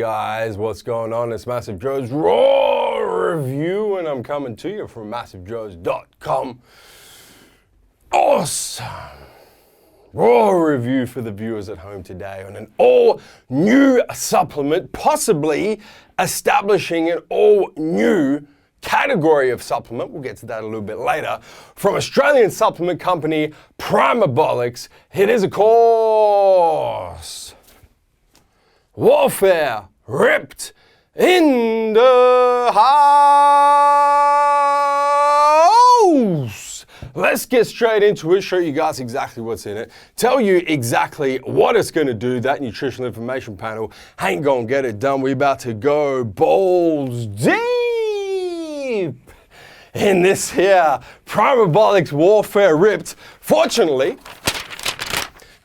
guys, what's going on? It's MassiveJoes RAW review, and I'm coming to you from MassiveJoes.com. Awesome raw review for the viewers at home today on an all-new supplement, possibly establishing an all-new category of supplement. We'll get to that a little bit later. From Australian supplement company Primabolics, it is, of course, warfare ripped in the house. Let's get straight into it, show you guys exactly what's in it, tell you exactly what it's going to do. That nutritional information panel ain't going to get it done. We're about to go balls deep in this here Primabolics warfare ripped. Fortunately,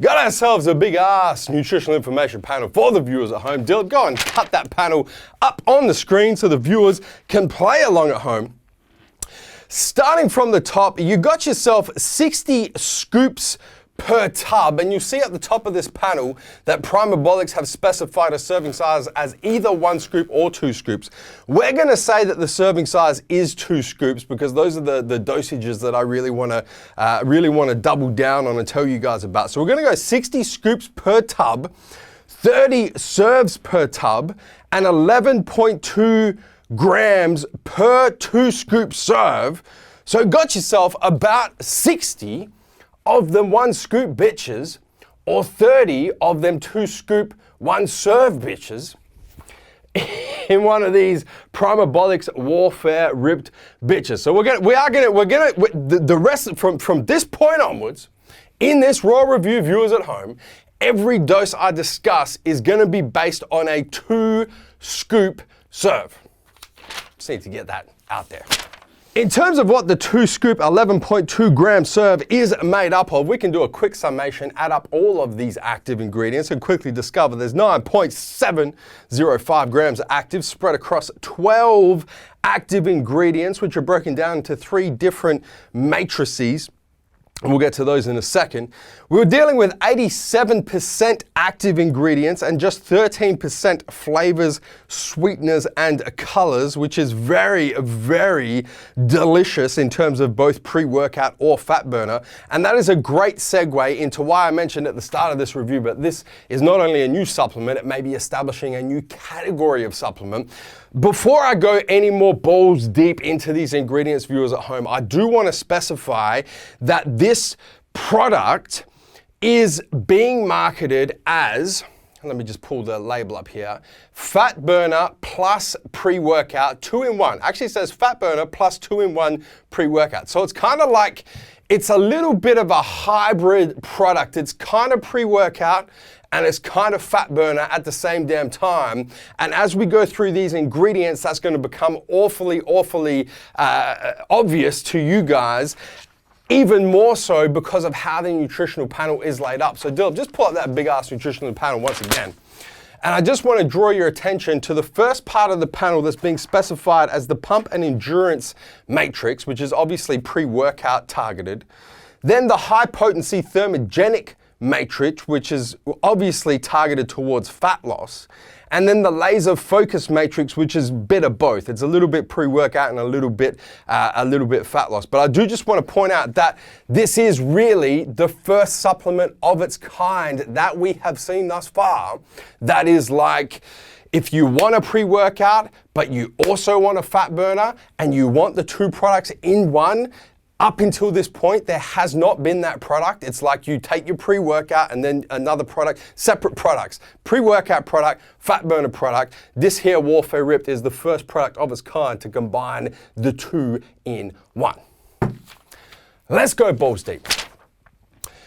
got ourselves a big ass nutritional information panel for the viewers at home. Dylan, go and cut that panel up on the screen so the viewers can play along at home. Starting from the top, you got yourself 60 scoops per tub, and you see at the top of this panel that Primabolics have specified a serving size as either 1 scoop or 2 scoops. We're going to say that the serving size is 2 scoops because those are the dosages that I really want to double down on and tell you guys about. So we're going to go 60 scoops per tub, 30 serves per tub, and 11.2 grams per 2 scoop serve. So got yourself about 60 of them 1 scoop bitches, or 30 of them 2 scoop 1 serve bitches in one of these Primabolics warfare ripped bitches. So the rest from this point onwards, in this raw review, viewers at home, every dose I discuss is going to be based on a 2 scoop serve. Just need to get that out there. In terms of what the 2 scoop 11.2 gram serve is made up of, we can do a quick summation, add up all of these active ingredients and quickly discover there's 9.705 grams of active spread across 12 active ingredients, which are broken down into 3 different matrices. We'll get to those in a second. We were dealing with 87% active ingredients and just 13% flavors, sweeteners, and colors, which is very, very delicious in terms of both pre-workout or fat burner. And that is a great segue into why I mentioned at the start of this review, but this is not only a new supplement, it may be establishing a new category of supplement. Before I go any more balls deep into these ingredients, viewers at home, I do want to specify that this product is being marketed as, let me just pull the label up here, fat burner plus pre-workout 2-in-1. Actually it says fat burner plus 2-in-1 pre-workout. So it's kind of like, it's a little bit of a hybrid product. It's kind of pre-workout and it's kind of fat burner at the same damn time. And as we go through these ingredients, that's going to become awfully obvious to you guys, even more so because of how the nutritional panel is laid up. So Dylan, just pull up that big ass nutritional panel once again. And I just want to draw your attention to the first part of the panel that's being specified as the pump and endurance matrix, which is obviously pre-workout targeted. Then the high potency thermogenic matrix, which is obviously targeted towards fat loss. And then the laser focus matrix, which is a bit of both. It's a little bit pre-workout and a little bit fat loss. But I do just want to point out that this is really the first supplement of its kind that we have seen thus far. That is like, if you want a pre-workout, but you also want a fat burner, and you want the 2 products in one, up until this point, there has not been that product. It's like you take your pre-workout and then another product, separate products. Pre-workout product, fat burner product. This here warfare ripped is the first product of its kind to combine the 2 in 1. Let's go balls deep.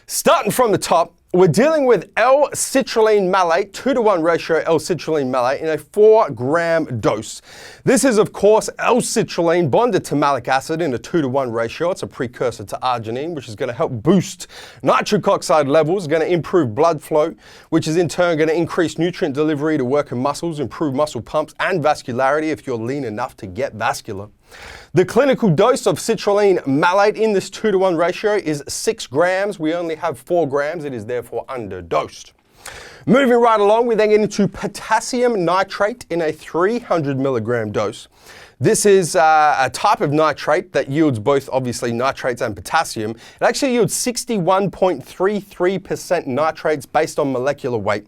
Starting from the top, we're dealing with L-Citrulline malate, 2-to-1 ratio L-Citrulline malate in a 4-gram dose. This is, of course, L-Citrulline bonded to malic acid in a 2-to-1 ratio. It's a precursor to arginine, which is going to help boost nitric oxide levels, going to improve blood flow, which is in turn going to increase nutrient delivery to working muscles, improve muscle pumps and vascularity if you're lean enough to get vascular. The clinical dose of citrulline malate in this 2-to-1 ratio is 6 grams. We only have 4 grams. It is therefore underdosed. Moving right along, we then get into potassium nitrate in a 300 milligram dose. This is a type of nitrate that yields both obviously nitrates and potassium. It actually yields 61.33% nitrates based on molecular weight.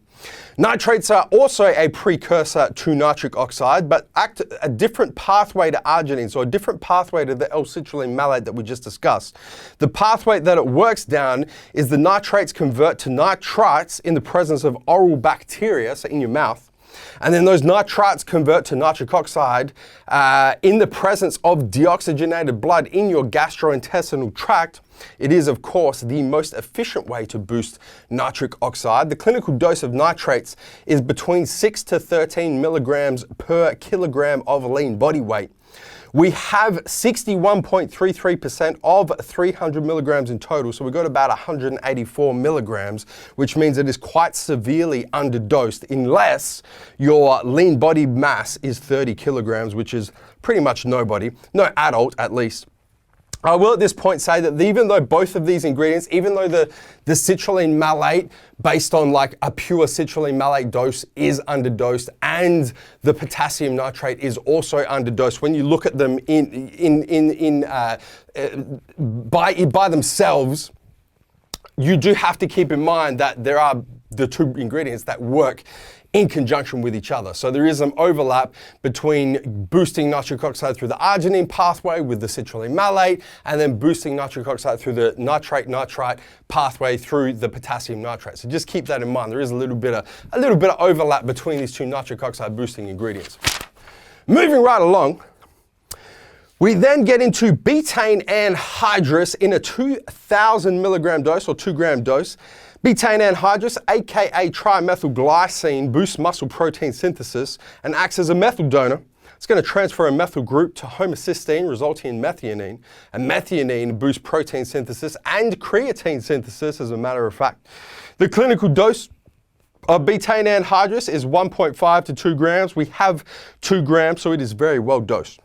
Nitrates are also a precursor to nitric oxide, but act a different pathway to arginine, so a different pathway to the L-Citrulline malate that we just discussed. The pathway that it works down is the nitrates convert to nitrites in the presence of oral bacteria, so in your mouth. And then those nitrites convert to nitric oxide in the presence of deoxygenated blood in your gastrointestinal tract. It is, of course, the most efficient way to boost nitric oxide. The clinical dose of nitrates is between 6 to 13 milligrams per kilogram of lean body weight. We have 61.33% of 300 milligrams in total, so we've got about 184 milligrams, which means it is quite severely underdosed unless your lean body mass is 30 kilograms, which is pretty much nobody, no adult at least. I will at this point say that even though both of these ingredients, even though the citrulline malate based on like a pure citrulline malate dose is underdosed and the potassium nitrate is also underdosed, when you look at them by themselves, you do have to keep in mind that there are the two ingredients that work in conjunction with each other. So there is some overlap between boosting nitric oxide through the arginine pathway with the citrulline malate, and then boosting nitric oxide through the nitrate-nitrite pathway through the potassium nitrate. So just keep that in mind. There is a little bit of overlap between these two nitric oxide boosting ingredients. Moving right along, we then get into betaine anhydrous in a 2,000 milligram dose or 2 gram dose. Betaine anhydrous, aka trimethylglycine, boosts muscle protein synthesis and acts as a methyl donor. It's going to transfer a methyl group to homocysteine, resulting in methionine. And methionine boosts protein synthesis and creatine synthesis, as a matter of fact. The clinical dose of betaine anhydrous is 1.5 to 2 grams. We have 2 grams, so it is very well dosed.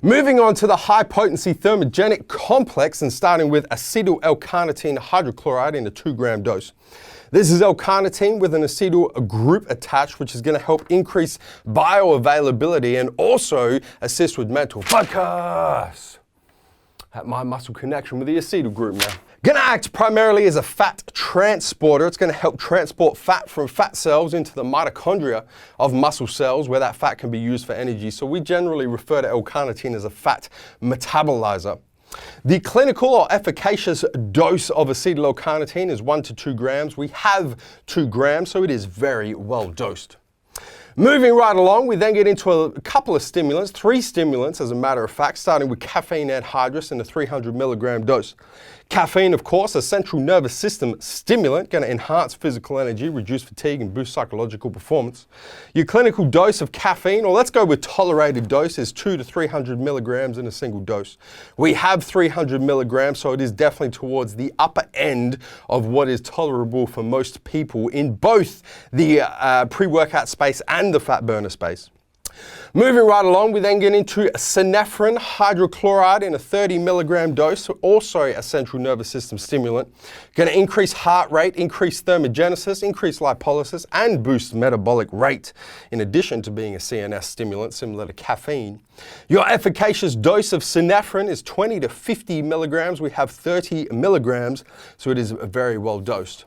Moving on to the high potency thermogenic complex and starting with acetyl L-carnitine hydrochloride in a 2 gram dose. This is L-carnitine with an acetyl group attached, which is going to help increase bioavailability and also assist with mental focus. At my muscle connection with the acetyl group now. Going to act primarily as a fat transporter. It's going to help transport fat from fat cells into the mitochondria of muscle cells where that fat can be used for energy. So we generally refer to L-carnitine as a fat metabolizer. The clinical or efficacious dose of acetyl L-carnitine is 1 to 2 grams. We have 2 grams, so it is very well dosed. Moving right along, we then get into a couple of stimulants, 3 stimulants as a matter of fact, starting with caffeine anhydrous in a 300 milligram dose. Caffeine, of course, a central nervous system stimulant, going to enhance physical energy, reduce fatigue, and boost psychological performance. Your clinical dose of caffeine, or let's go with tolerated dose, is 2 to 300 milligrams in a single dose. We have 300 milligrams, so it is definitely towards the upper end of what is tolerable for most people in both the pre-workout space and the fat burner space. Moving right along, we then get into synephrine hydrochloride in a 30 milligram dose, also a central nervous system stimulant. Going to increase heart rate, increase thermogenesis, increase lipolysis, and boost metabolic rate, in addition to being a CNS stimulant similar to caffeine. Your efficacious dose of synephrine is 20 to 50 milligrams. We have 30 milligrams, so it is very well dosed.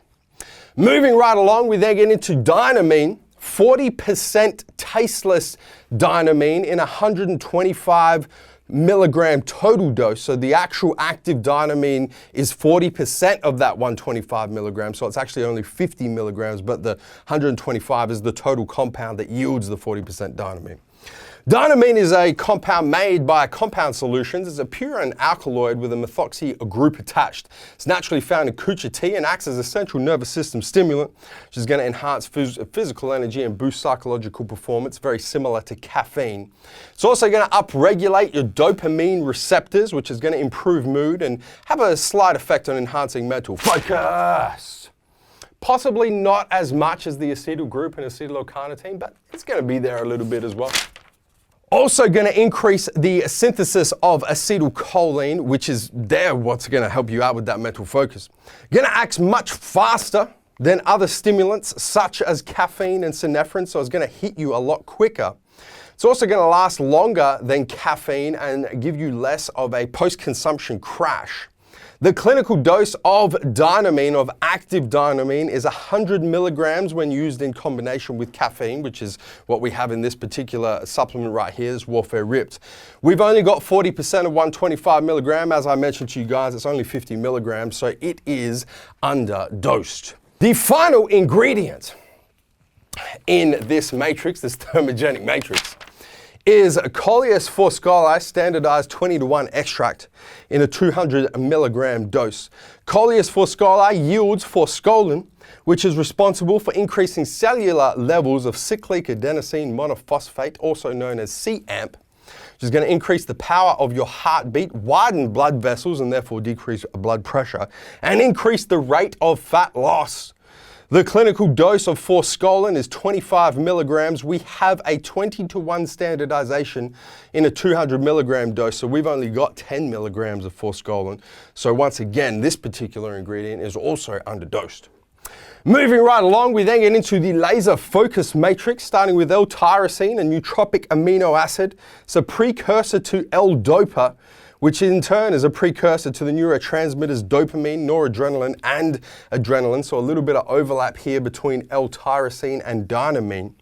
Moving right along, we then get into dynamine. 40% tasteless dynamine in a 125 milligram total dose. So the actual active dynamine is 40% of that 125 milligrams. So it's actually only 50 milligrams, but the 125 is the total compound that yields the 40% dynamine. Dynamine is a compound made by Compound Solutions. It's a purine alkaloid with a methoxy group attached. It's naturally found in kucha tea and acts as a central nervous system stimulant, which is going to enhance physical energy and boost psychological performance, very similar to caffeine. It's also going to upregulate your dopamine receptors, which is going to improve mood and have a slight effect on enhancing mental focus. Possibly not as much as the acetyl group and acetyl L-carnitine, but it's going to be there a little bit as well. Also going to increase the synthesis of acetylcholine, which is what's going to help you out with that mental focus. Going to act much faster than other stimulants such as caffeine and synephrine, so it's going to hit you a lot quicker. It's also going to last longer than caffeine and give you less of a post-consumption crash. The clinical dose of dynamine, of active dynamine, is 100 milligrams when used in combination with caffeine, which is what we have in this particular supplement right here, this Warfare Ripped. We've only got 40% of 125 milligram. As I mentioned to you guys, it's only 50 milligrams, so it is underdosed. The final ingredient in this matrix, this thermogenic matrix, is Coleus Forskohlii standardized 20-to-1 extract in a 200 milligram dose. Coleus Forskohlii yields forskolin, which is responsible for increasing cellular levels of cyclic adenosine monophosphate, also known as cAMP, which is going to increase the power of your heartbeat, widen blood vessels and therefore decrease blood pressure, and increase the rate of fat loss. The clinical dose of forskolin is 25 milligrams. We have a 20-to-1 standardization in a 200 milligram dose, so we've only got 10 milligrams of forskolin. So once again, this particular ingredient is also underdosed. Moving right along, we then get into the laser focus matrix, starting with L-tyrosine, a nootropic amino acid. It's a precursor to L-dopa, which in turn is a precursor to the neurotransmitters dopamine, noradrenaline, and adrenaline. So a little bit of overlap here between L-tyrosine and dynamine.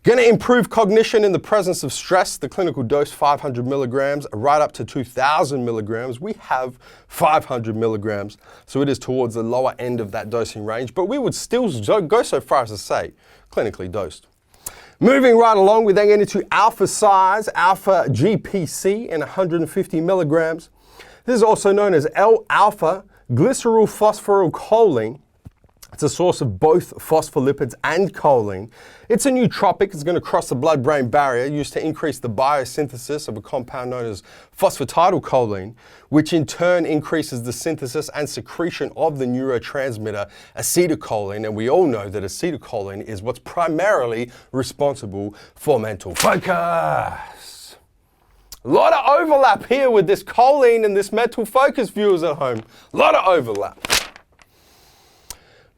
Going to improve cognition in the presence of stress. The clinical dose 500 milligrams, right up to 2,000 milligrams. We have 500 milligrams, so it is towards the lower end of that dosing range, but we would still go so far as to say clinically dosed. Moving right along, we then get into alpha size, alpha GPC in 150 milligrams. This is also known as L-alpha glyceryl phosphorylcholine. It's a source of both phospholipids and choline. It's a nootropic. It's going to cross the blood-brain barrier, used to increase the biosynthesis of a compound known as phosphatidylcholine, which in turn increases the synthesis and secretion of the neurotransmitter acetylcholine. And we all know that acetylcholine is what's primarily responsible for mental focus. A lot of overlap here with this choline and this mental focus, viewers at home. A lot of overlap.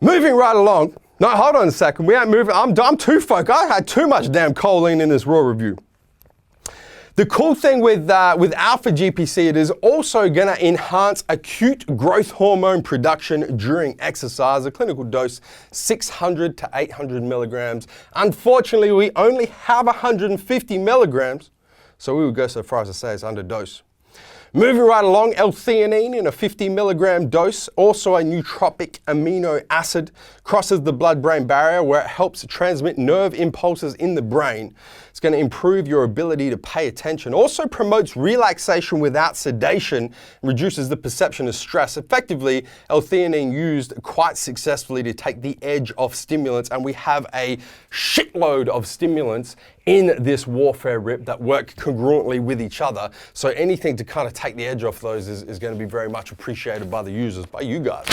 Moving right along. No, hold on a second. We ain't moving. I'm too focused. I had too much damn choline in this raw review. The cool thing with alpha GPC, it is also going to enhance acute growth hormone production during exercise. A clinical dose 600 to 800 milligrams. Unfortunately, we only have 150 milligrams, so we would go so far as to say it's underdose. Moving right along, L-Theanine in a 50 milligram dose, also a nootropic amino acid, crosses the blood-brain barrier where it helps transmit nerve impulses in the brain. It's going to improve your ability to pay attention. Also promotes relaxation without sedation, reduces the perception of stress. Effectively, L-Theanine used quite successfully to take the edge off stimulants, and we have a shitload of stimulants in this Warfare Rip that work congruently with each other. So anything to kind of take the edge off those is going to be very much appreciated by the users, by you guys.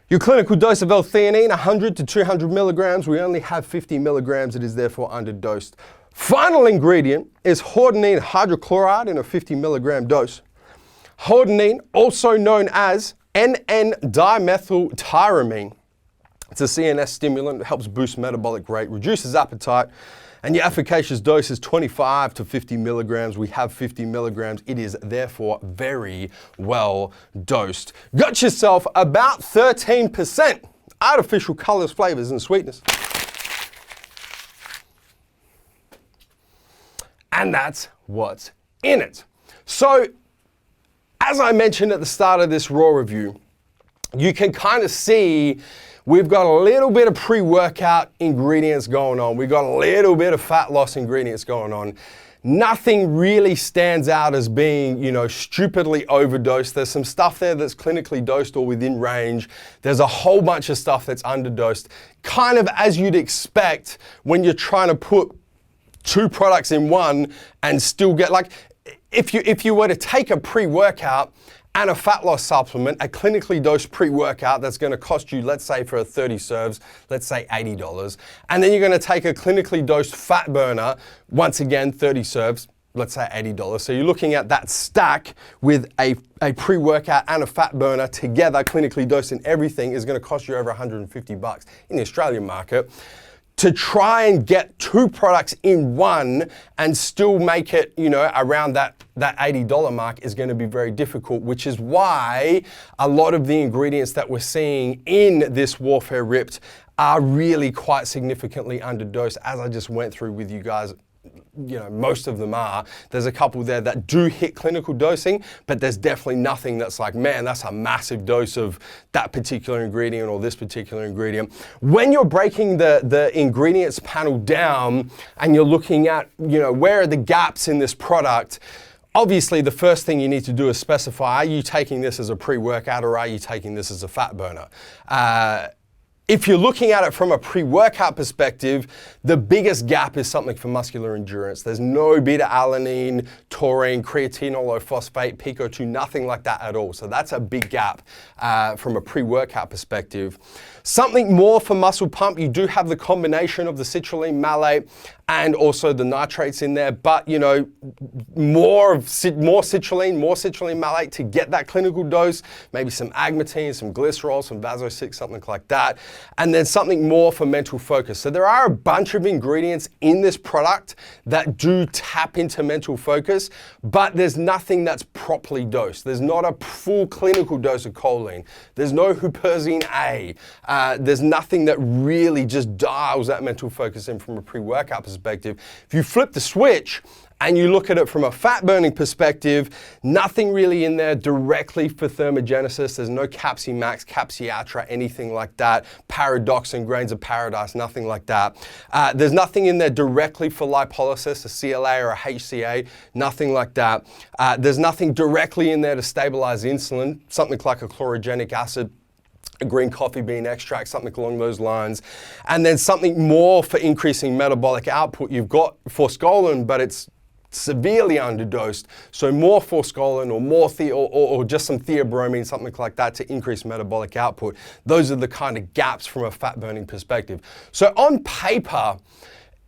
Your clinical dose of L-Theanine, 100 to 200 milligrams. We only have 50 milligrams. It is therefore underdosed. Final ingredient is hordenine hydrochloride in a 50 milligram dose. Hordenine, also known as N,N-dimethyltyramine. It's a CNS stimulant that helps boost metabolic rate, reduces appetite, and your efficacious dose is 25 to 50 milligrams. We have 50 milligrams. It is therefore very well dosed. Got yourself about 13% artificial colors, flavors, and sweetness. And that's what's in it. So, as I mentioned at the start of this raw review, you can kind of see we've got a little bit of pre-workout ingredients going on. We've got a little bit of fat loss ingredients going on. Nothing really stands out as being, stupidly overdosed. There's some stuff there that's clinically dosed or within range. There's a whole bunch of stuff that's underdosed. Kind of as you'd expect when you're trying to put two products in one and still get, like, if you were to take a pre-workout and a fat loss supplement, a clinically dosed pre-workout that's going to cost you, let's say for 30 serves, let's say $80. And then you're going to take a clinically dosed fat burner, once again, 30 serves, let's say $80. So you're looking at that stack with a pre-workout and a fat burner together, clinically dosed and everything, is going to cost you over $150 in the Australian market. To try and get two products in one and still make it, you know, around that $80 mark is going to be very difficult, which is why a lot of the ingredients that we're seeing in this Warfare Ripped are really quite significantly underdosed, as I just went through with you guys. You know, most of them are. There's a couple there that do hit clinical dosing, but there's definitely nothing that's like, man, that's a massive dose of that particular ingredient or this particular ingredient. When you're breaking the ingredients panel down and you're looking at, you know, where are the gaps in this product, obviously the first thing you need to do is specify, are you taking this as a pre-workout or are you taking this as a fat burner? If you're looking at it from a pre-workout perspective, the biggest gap is something for muscular endurance. There's no beta-alanine, taurine, creatine phosphate, PICO2, nothing like that at all. So that's a big gap from a pre-workout perspective. Something more for muscle pump, you do have the combination of the citrulline, malate, and also the nitrates in there, but you know, more citrulline, malate to get that clinical dose, maybe some agmatine, some glycerol, some Vaso-6, something like that, and then something more for mental focus. So there are a bunch of ingredients in this product that do tap into mental focus, but there's nothing that's properly dosed. There's not a full clinical dose of choline. There's no huperzine A. There's nothing that really just dials that mental focus in from a pre-workout perspective. If you flip the switch and you look at it from a fat burning perspective, nothing really in there directly for thermogenesis. There's no Capsi Max, Capsi Atra, anything like that. Paradoxin, grains of paradise, nothing like that. There's nothing in there directly for lipolysis, a CLA or a HCA, nothing like that. There's nothing directly in there to stabilize insulin, something like a chlorogenic acid, a green coffee bean extract, something along those lines. And then something more for increasing metabolic output. You've got Forskohlii, but it's severely underdosed. So more Forskohlii or more or just some theobromine, something like that to increase metabolic output. Those are the kind of gaps from a fat burning perspective. So on paper,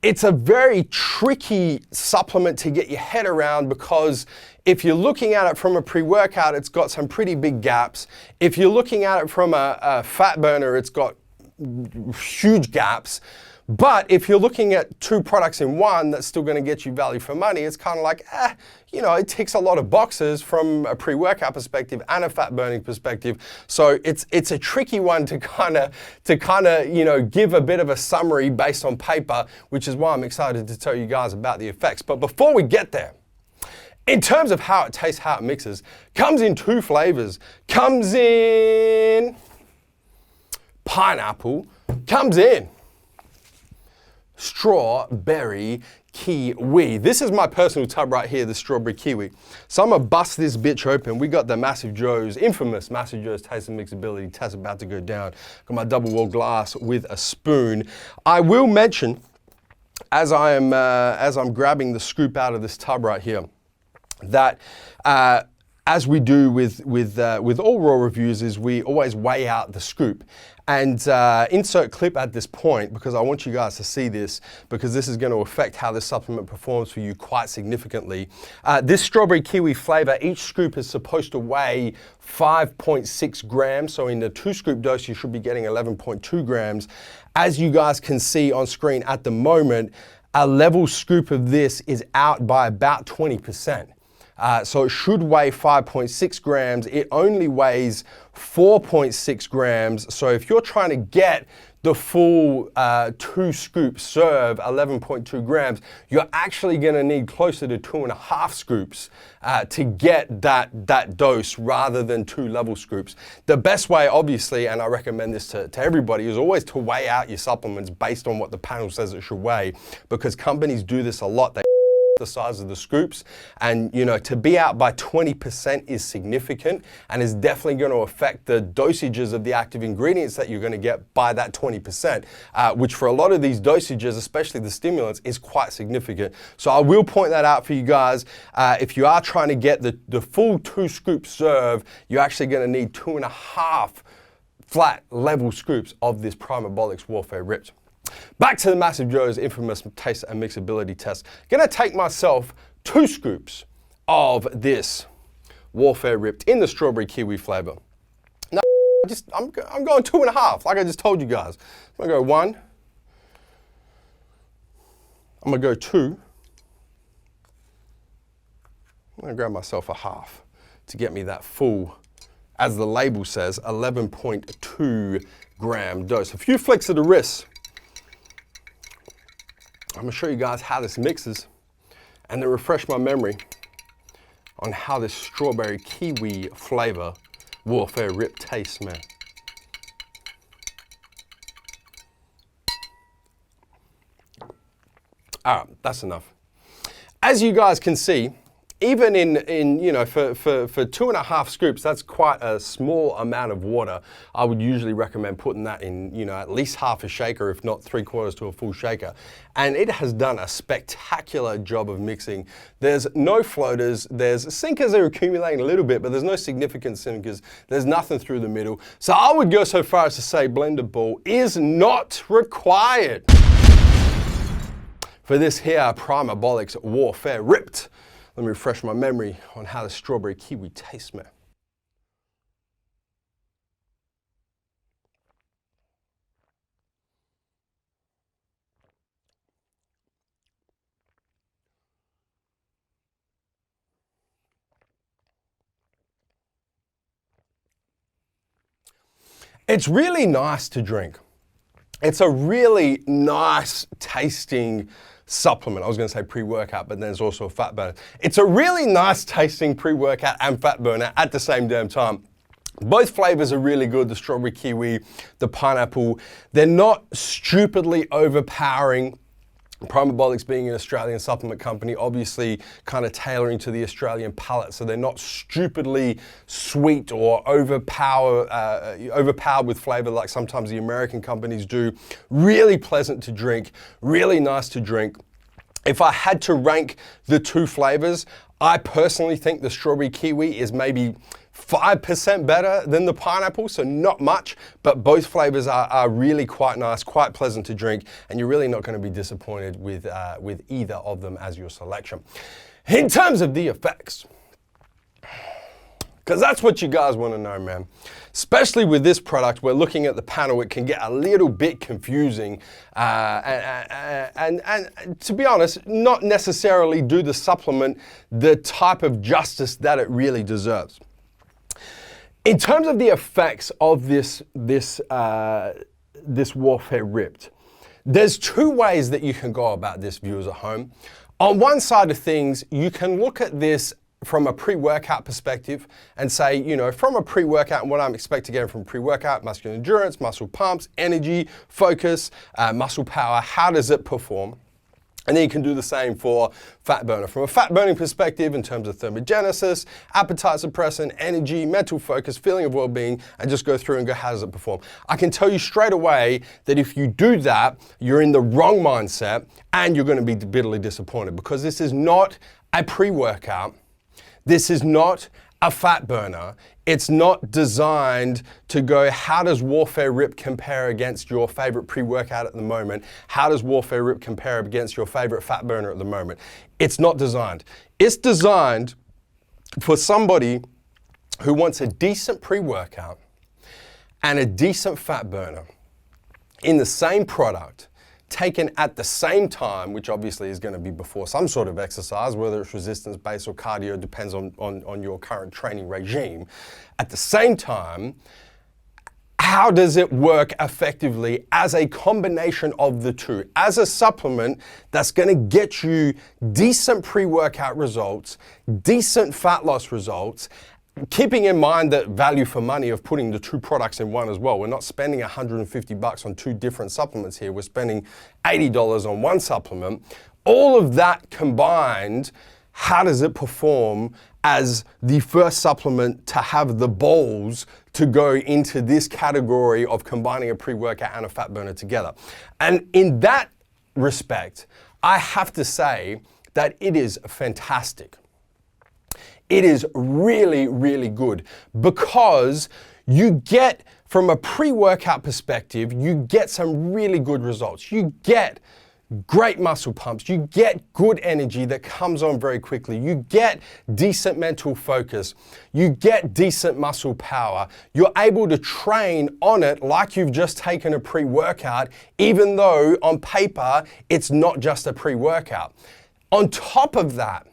it's a very tricky supplement to get your head around because if you're looking at it from a pre-workout, it's got some pretty big gaps. If you're looking at it from a fat burner, it's got huge gaps. But if you're looking at two products in one that's still going to get you value for money, it's kind of like, you know, it ticks a lot of boxes from a pre-workout perspective and a fat burning perspective. So it's a tricky one to kind of you know, give a bit of a summary based on paper, which is why I'm excited to tell you guys about the effects. But before we get there, in terms of how it tastes, how it mixes, comes in two flavors. Comes in pineapple, comes in strawberry kiwi. This is my personal tub right here, the strawberry kiwi. So I'm gonna bust this bitch open. We got the MassiveJoes, infamous MassiveJoes Taste and Mixability test about to go down. Got my double wall glass with a spoon. I will mention, as I'm grabbing the scoop out of this tub right here, that as we do with all raw reviews, is we always weigh out the scoop. And insert clip at this point because I want you guys to see this because this is going to affect how this supplement performs for you quite significantly. This strawberry kiwi flavor, each scoop is supposed to weigh 5.6 grams. So in the 2-scoop dose, you should be getting 11.2 grams. As you guys can see on screen at the moment, a level scoop of this is out by about 20%. So it should weigh 5.6 grams. It only weighs 4.6 grams. So if you're trying to get the full 2-scoop serve, 11.2 grams, you're actually going to need closer to 2.5 scoops to get that dose rather than 2 level scoops. The best way, obviously, and I recommend this to everybody, is always to weigh out your supplements based on what the panel says it should weigh, because companies do this a lot. They the size of the scoops, and you know, to be out by 20% is significant and is definitely going to affect the dosages of the active ingredients that you're going to get by that 20%, which for a lot of these dosages, especially the stimulants, is quite significant. So I will point that out for you guys. If you are trying to get the full 2-scoop serve, you're actually going to need 2.5 flat level scoops of this Primabolics Warfare Ripped. Back to the MassiveJoes infamous taste and mixability test. Gonna take myself 2 scoops of this Warfare Ripped in the strawberry kiwi flavor. No, I'm going 2.5, like I just told you guys. I'm gonna go 1. I'm gonna go 2. I'm gonna grab myself a half to get me that full, as the label says, 11.2 gram dose. A few flicks of the wrist. I'm gonna show you guys how this mixes and then refresh my memory on how this strawberry kiwi flavor Warfare Ripped tastes, man. All right, that's enough. As you guys can see, even in you know, for 2.5 scoops, that's quite a small amount of water. I would usually recommend putting that in, you know, at least half a shaker, if not 3/4 to a full shaker. And it has done a spectacular job of mixing. There's no floaters, there's sinkers are accumulating a little bit, but there's no significant sinkers. There's nothing through the middle. So I would go so far as to say blender ball is not required for this here Primabolics Warfare Ripped. Let me refresh my memory on how the strawberry kiwi tastes, man. It's really nice to drink. It's a really nice tasting supplement. I was going to say pre-workout, but there's also a fat burner. It's a really nice tasting pre-workout and fat burner at the same damn time. Both flavors are really good, the strawberry kiwi, the pineapple. They're not stupidly overpowering. Primabolics being an Australian supplement company, obviously kind of tailoring to the Australian palate, so they're not stupidly sweet or overpowered with flavor like sometimes the American companies do. Really pleasant to drink, really nice to drink. If I had to rank the 2 flavors, I personally think the strawberry kiwi is maybe 5% better than the pineapple, so not much, but both flavors are really quite nice, quite pleasant to drink, and you're really not going to be disappointed with either of them as your selection. In terms of the effects, because that's what you guys want to know, man. Especially with this product, we're looking at the panel, it can get a little bit confusing, and to be honest, not necessarily do the supplement the type of justice that it really deserves. In terms of the effects of this Warfare Ripped, there's 2 ways that you can go about this, viewers at home. On one side of things, you can look at this from a pre-workout perspective and say, you know, from a pre-workout and what I'm expecting to get from pre-workout, muscular endurance, muscle pumps, energy, focus, muscle power, how does it perform? And then you can do the same for fat burner. From a fat burning perspective, in terms of thermogenesis, appetite suppressant, energy, mental focus, feeling of well-being, and just go through and go, how does it perform? I can tell you straight away that if you do that, you're in the wrong mindset and you're going to be bitterly disappointed, because this is not a pre-workout. This is not a fat burner. It's not designed to go, how does Warfare Ripped compare against your favorite pre-workout at the moment? How does Warfare Ripped compare against your favorite fat burner at the moment? It's not designed. It's designed for somebody who wants a decent pre-workout and a decent fat burner in the same product, taken at the same time, which obviously is going to be before some sort of exercise, whether it's resistance-based or cardio, depends on your current training regime. At the same time, how does it work effectively as a combination of the 2? As a supplement that's going to get you decent pre-workout results, decent fat loss results, keeping in mind that value for money of putting the 2 products in one as well. We're not spending $150 on 2 different supplements here. We're spending $80 on one supplement. All of that combined, how does it perform as the first supplement to have the balls to go into this category of combining a pre-workout and a fat burner together? And in that respect, I have to say that it is fantastic. It is really, really good, because you get, from a pre-workout perspective, you get some really good results. You get great muscle pumps, you get good energy that comes on very quickly, you get decent mental focus, you get decent muscle power, you're able to train on it like you've just taken a pre-workout, even though on paper it's not just a pre-workout. On top of that,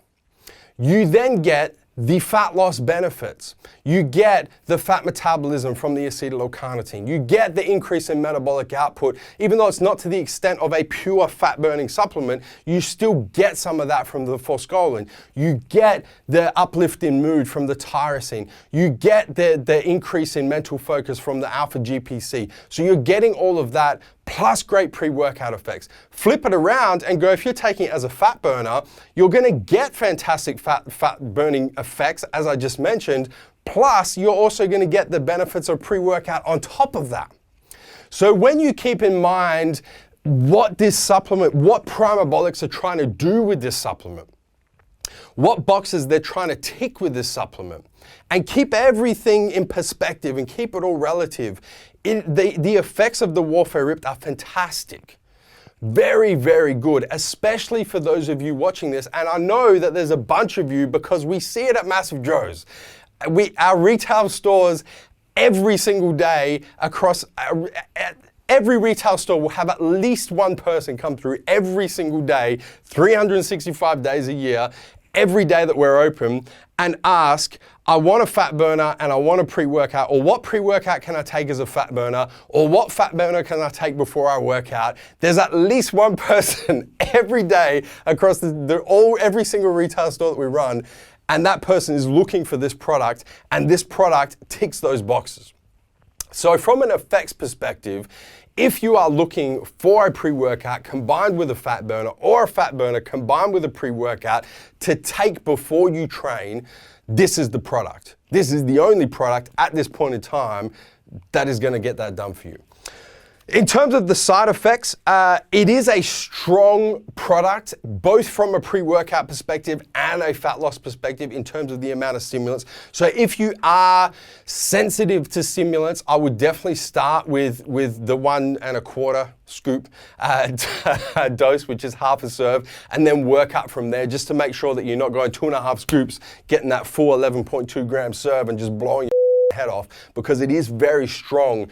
you then get the fat loss benefits. You get the fat metabolism from the acetyl-L-carnitine. You get the increase in metabolic output. Even though it's not to the extent of a pure fat-burning supplement, you still get some of that from the Forskohlii. You get the uplift in mood from the tyrosine. You get the increase in mental focus from the alpha-GPC. So you're getting all of that plus great pre-workout effects. Flip it around and go, if you're taking it as a fat burner, you're gonna get fantastic fat burning effects, as I just mentioned, plus you're also gonna get the benefits of pre-workout on top of that. So when you keep in mind what this supplement, what Primabolics are trying to do with this supplement, what boxes they're trying to tick with this supplement, and keep everything in perspective and keep it all relative, the effects of the Warfare Ripped are fantastic. Very, very good, especially for those of you watching this. And I know that there's a bunch of you because we see it at Massive Joe's. Our retail stores every single day across every retail store will have at least one person come through every single day, 365 days a year, every day that we're open, and ask, I want a fat burner and I want a pre-workout, or what pre-workout can I take as a fat burner, or what fat burner can I take before I work out? There's at least one person every day across every single retail store that we run, and that person is looking for this product, and this product ticks those boxes. So from an effects perspective, if you are looking for a pre-workout combined with a fat burner, or a fat burner combined with a pre-workout to take before you train, this is the product. This is the only product at this point in time that is going to get that done for you. In terms of the side effects, it is a strong product, both from a pre-workout perspective and a fat loss perspective in terms of the amount of stimulants. So if you are sensitive to stimulants, I would definitely start with the 1 1/4 scoop dose, which is half a serve, and then work up from there just to make sure that you're not going 2.5 scoops, getting that full 11.2 gram serve and just blowing your head off, because it is very strong.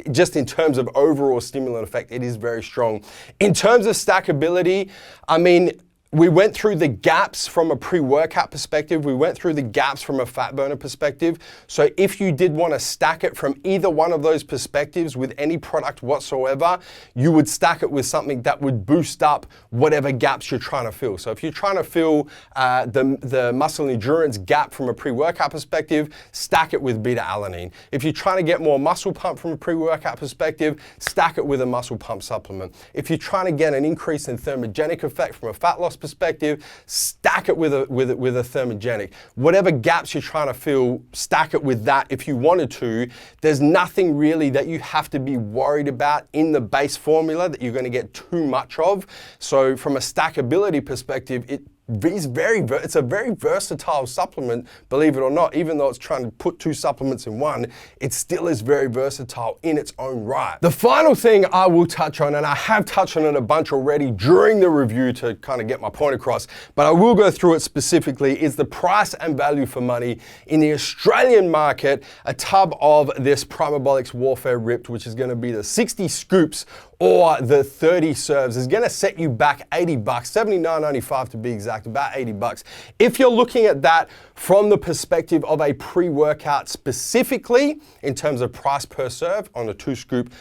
Just in terms of overall stimulant effect, it is very strong. In terms of stackability, I mean, we went through the gaps from a pre-workout perspective. We went through the gaps from a fat burner perspective. So if you did want to stack it from either one of those perspectives with any product whatsoever, you would stack it with something that would boost up whatever gaps you're trying to fill. So if you're trying to fill the muscle endurance gap from a pre-workout perspective, stack it with beta-alanine. If you're trying to get more muscle pump from a pre-workout perspective, stack it with a muscle pump supplement. If you're trying to get an increase in thermogenic effect from a fat loss perspective, stack it with a thermogenic. Whatever gaps you're trying to fill, stack it with that if you wanted to. There's nothing really that you have to be worried about in the base formula that you're going to get too much of. So from a stackability perspective, it's a very versatile supplement, believe it or not. Even though it's trying to put 2 supplements in one, it still is very versatile in its own right. The final thing I will touch on, and I have touched on it a bunch already during the review to kind of get my point across, but I will go through it specifically, is the price and value for money. In the Australian market, a tub of this Primabolics Warfare Ripped, which is going to be the 60 scoops or the 30 serves, is going to set you back $80, $79.95 to be exact, about $80. If you're looking at that from the perspective of a pre-workout specifically, in terms of price per serve on a 2 scoop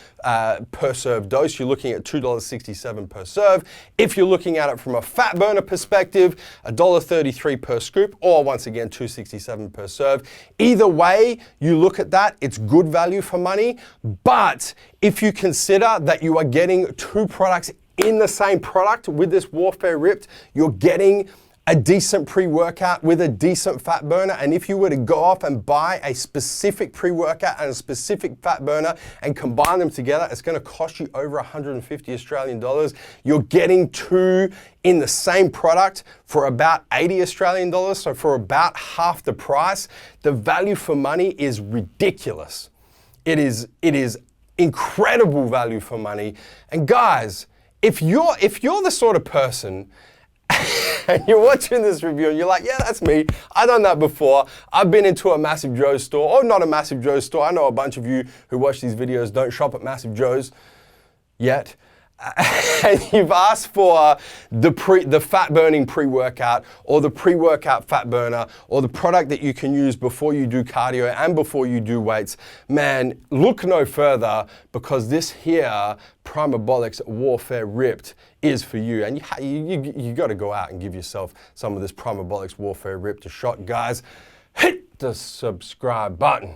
per serve dose, you're looking at $2.67 per serve. If you're looking at it from a fat burner perspective, $1.33 per scoop, or once again, $2.67 per serve. Either way you look at that, it's good value for money. But if you consider that you are getting 2 products in the same product with this Warfare Ripped, you're getting a decent pre-workout with a decent fat burner. And if you were to go off and buy a specific pre-workout and a specific fat burner and combine them together, it's going to cost you over 150 Australian dollars. You're getting 2 in the same product for about 80 Australian dollars. So for about half the price, the value for money is ridiculous. It is incredible value for money. And guys, if you're the sort of person and you're watching this review and you're like, yeah, that's me. I've done that before. I've been into a MassiveJoes store, or not a MassiveJoes store. I know a bunch of you who watch these videos don't shop at MassiveJoes yet. And you've asked for the fat burning pre-workout, or the pre-workout fat burner, or the product that you can use before you do cardio and before you do weights. Man, look no further, because this here Primabolics Warfare Ripped is for you. And you got to go out and give yourself some of this Primabolics Warfare Ripped a shot, guys. Hit the subscribe button.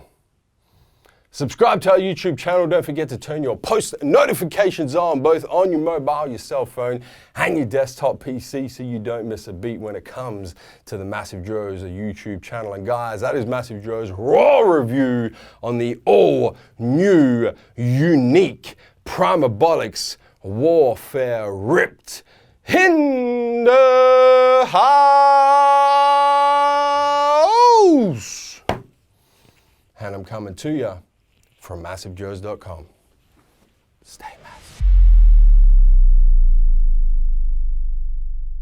Subscribe to our YouTube channel. Don't forget to turn your post notifications on, both on your mobile, your cell phone, and your desktop PC, so you don't miss a beat when it comes to the MassiveJoes YouTube channel. And guys, that is MassiveJoes RAW review on the all-new, unique Primabolics Warfare Ripped in the house. And I'm coming to you from MassiveJoes.com. Stay massive.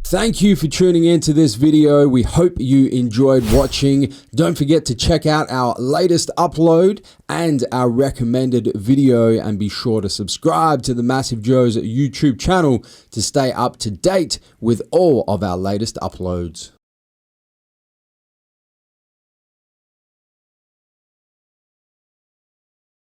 Thank you for tuning in to this video. We hope you enjoyed watching. Don't forget to check out our latest upload and our recommended video, and be sure to subscribe to the MassiveJoes YouTube channel to stay up to date with all of our latest uploads.